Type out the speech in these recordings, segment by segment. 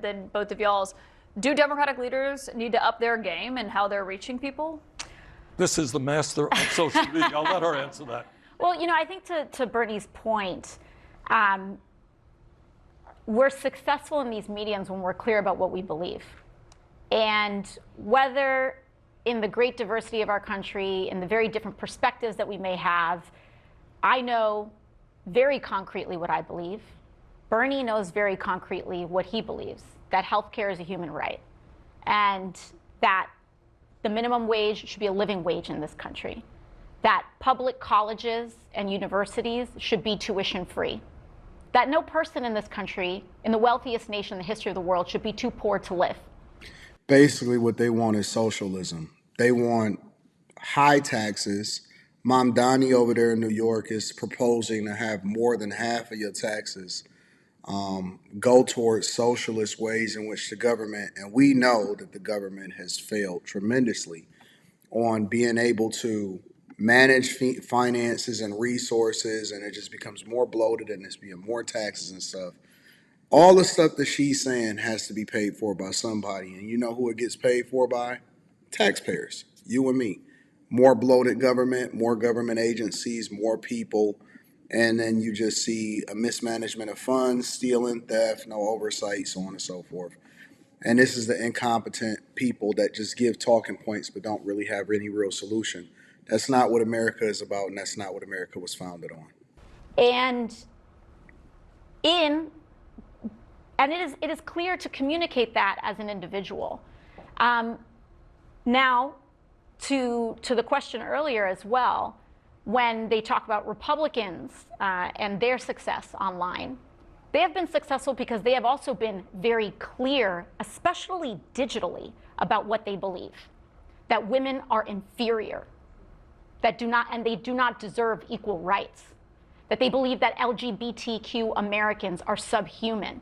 than both of y'all's. Do Democratic leaders need to up their game in how they're reaching people? This is the master of social media. I'll let her answer that. Well, I think to Bernie's point, we're successful in these mediums when we're clear about what we believe. And whether in the great diversity of our country, in the very different perspectives that we may have, I know very concretely what I believe. Bernie knows very concretely what he believes, that healthcare is a human right, and that the minimum wage should be a living wage in this country, that public colleges and universities should be tuition free, that no person in this country, in the wealthiest nation in the history of the world, should be too poor to live. Basically, what they want is socialism. They want high taxes. Mom Donnie over there in New York is proposing to have more than half of your taxes go towards socialist ways in which the government, and we know that the government has failed tremendously on being able to manage finances and resources, and it just becomes more bloated and there's being more taxes and stuff. All the stuff that she's saying has to be paid for by somebody, and you know who it gets paid for by? Taxpayers, you and me. More bloated government, more government agencies, more people, and then you just see a mismanagement of funds, stealing, theft, no oversight, so on and so forth. And this is the incompetent people that just give talking points but don't really have any real solution. That's not what America is about, and that's not what America was founded on. And it is clear to communicate that as an individual. Now, to the question earlier as well, when they talk about Republicans and their success online, they have been successful because they have also been very clear, especially digitally, about what they believe, that women are inferior, that they do not deserve equal rights, that they believe that LGBTQ Americans are subhuman,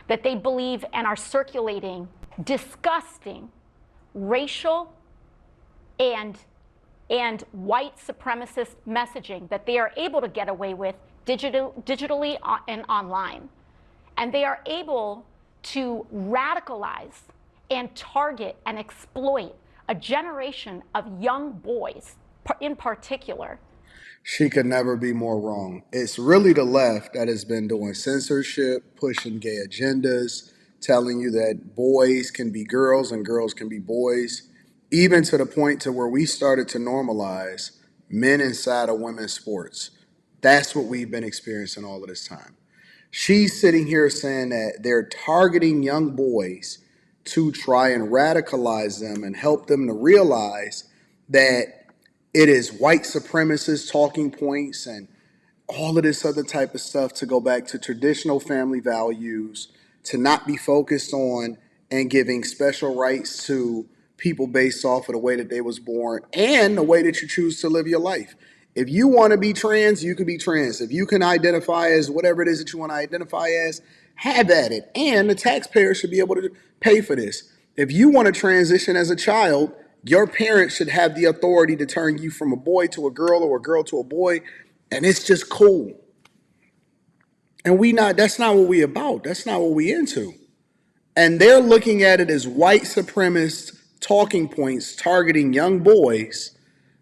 that they believe and are circulating disgusting racial and white supremacist messaging that they are able to get away with digitally and online. And they are able to radicalize and target and exploit a generation of young boys in particular. She could never be more wrong. It's really the left that has been doing censorship, pushing gay agendas, telling you that boys can be girls and girls can be boys, even to the point to where we started to normalize men inside of women's sports. That's what we've been experiencing all of this time. She's sitting here saying that they're targeting young boys to try and radicalize them and help them to realize that it is white supremacist talking points and all of this other type of stuff to go back to traditional family values, to not be focused on and giving special rights to people based off of the way that they was born and the way that you choose to live your life. If you want to be trans, you can be trans. If you can identify as whatever it is that you want to identify as, have at it. And the taxpayer should be able to pay for this. If you want to transition as a child, your parents should have the authority to turn you from a boy to a girl or a girl to a boy, and it's just cool. And that's not what we about. That's not what we into. And they're looking at it as white supremacist talking points targeting young boys,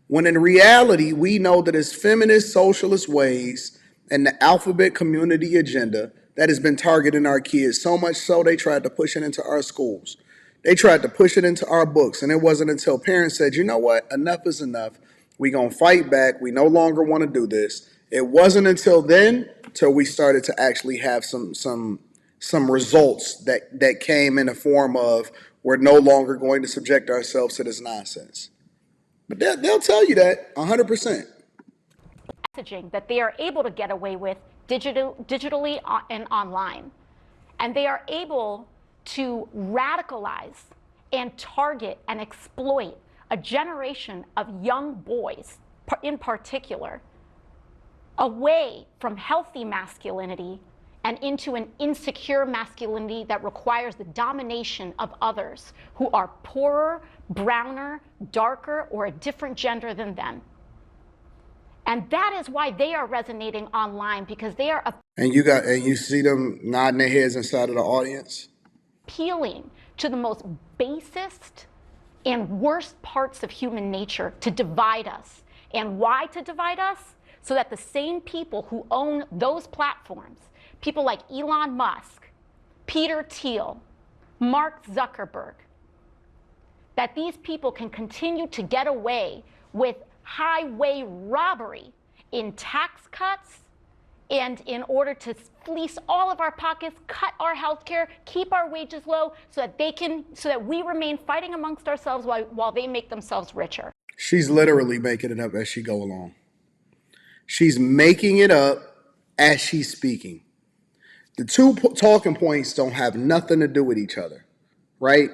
when in reality, we know that it's feminist socialist ways and the alphabet community agenda that has been targeting our kids, so much so they tried to push it into our schools. They tried to push it into our books, and it wasn't until parents said, you know what, enough is enough. We're going to fight back. We no longer want to do this. It wasn't until then till we started to actually have some results that came in the form of we're no longer going to subject ourselves to this nonsense. But they'll tell you that 100%. Messaging that they are able to get away with digitally and online. And they are able to radicalize and target and exploit a generation of young boys in particular away from healthy masculinity and into an insecure masculinity that requires the domination of others who are poorer, browner, darker, or a different gender than them. And that is why they are resonating online, because they are. And you see them nodding their heads inside of the audience. appealing to the most basest and worst parts of human nature to divide us. And why to divide us? So that the same people who own those platforms, people like Elon Musk, Peter Thiel, Mark Zuckerberg, that these people can continue to get away with highway robbery in tax cuts and in order to fleece all of our pockets, cut our health care, keep our wages low so that we remain fighting amongst ourselves while they make themselves richer. She's literally making it up as she go along. She's making it up as she's speaking. The two talking points don't have nothing to do with each other, right?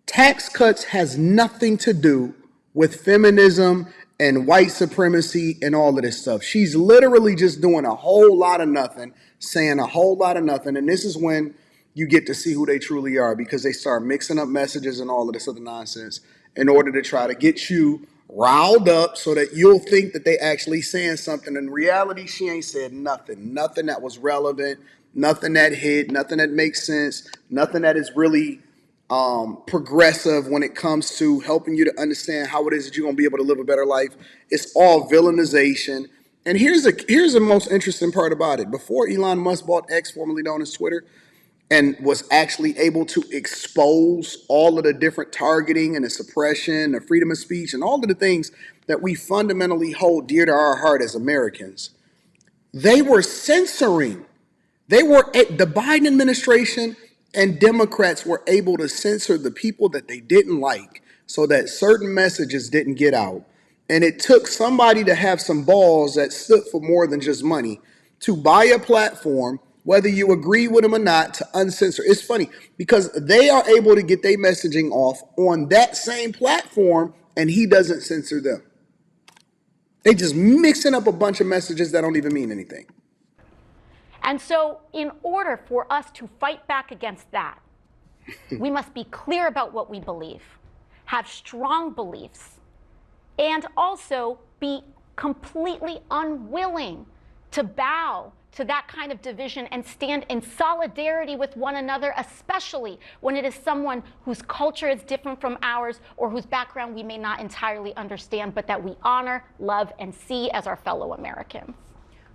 Tax cuts has nothing to do with feminism and white supremacy and all of this stuff. She's literally just doing a whole lot of nothing, saying a whole lot of nothing. And this is when you get to see who they truly are, because they start mixing up messages and all of this other nonsense in order to try to get you riled up so that you'll think that they actually saying something. In reality, she ain't said nothing. Nothing that was relevant, nothing that hit, nothing that makes sense, nothing that is really progressive when it comes to helping you to understand how it is that you're going to be able to live a better life. It's all villainization. And here's the most interesting part about it. Before Elon Musk bought X, formerly known as Twitter, and was actually able to expose all of the different targeting and the suppression, the freedom of speech, and all of the things that we fundamentally hold dear to our heart as Americans, they were censoring. The Biden administration and Democrats were able to censor the people that they didn't like so that certain messages didn't get out. And it took somebody to have some balls that stood for more than just money to buy a platform, whether you agree with them or not, to uncensor. It's funny because they are able to get their messaging off on that same platform and he doesn't censor them. They just mixing up a bunch of messages that don't even mean anything. And so in order for us to fight back against that, we must be clear about what we believe, have strong beliefs, and also be completely unwilling to bow to that kind of division and stand in solidarity with one another, especially when it is someone whose culture is different from ours or whose background we may not entirely understand, but that we honor, love, and see as our fellow Americans.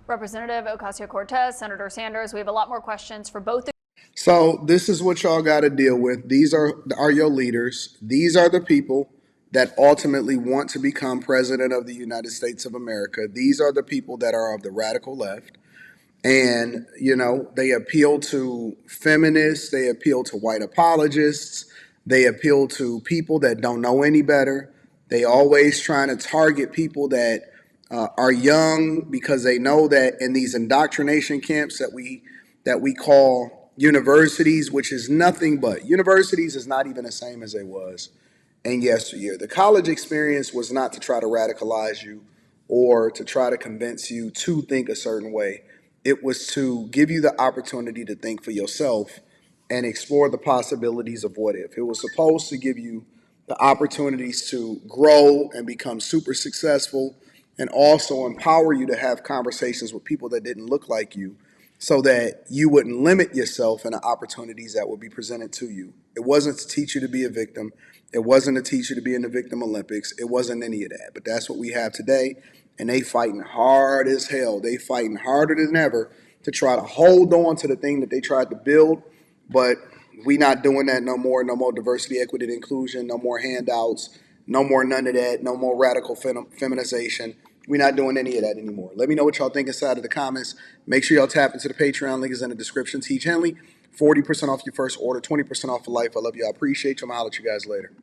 Representative Ocasio-Cortez, Senator Sanders, we have a lot more questions for both of you. So this is what y'all got to deal with. These are your leaders. These are the people that ultimately want to become president of the United States of America. These are the people that are of the radical left. And, you know, they appeal to feminists. They appeal to white apologists. They appeal to people that don't know any better. They always trying to target people that are young because they know that in these indoctrination camps that we call universities, which is nothing but universities, is not even the same as it was in yesteryear. The college experience was not to try to radicalize you or to try to convince you to think a certain way. It was to give you the opportunity to think for yourself and explore the possibilities of what if. It was supposed to give you the opportunities to grow and become super successful, and also empower you to have conversations with people that didn't look like you so that you wouldn't limit yourself and the opportunities that would be presented to you. It wasn't to teach you to be a victim. It wasn't to teach you to be in the Victim Olympics. It wasn't any of that. But that's what we have today, and they fighting hard as hell. They fighting harder than ever to try to hold on to the thing that they tried to build, but we not doing that no more. No more diversity, equity, and inclusion. No more handouts. No more none of that. No more radical feminization. We're not doing any of that anymore. Let me know what y'all think inside of the comments. Make sure y'all tap into the Patreon. Link is in the description. Teach Henley, 40% off your first order, 20% off for life. I love you. I appreciate you. I'm going to holler at you guys later.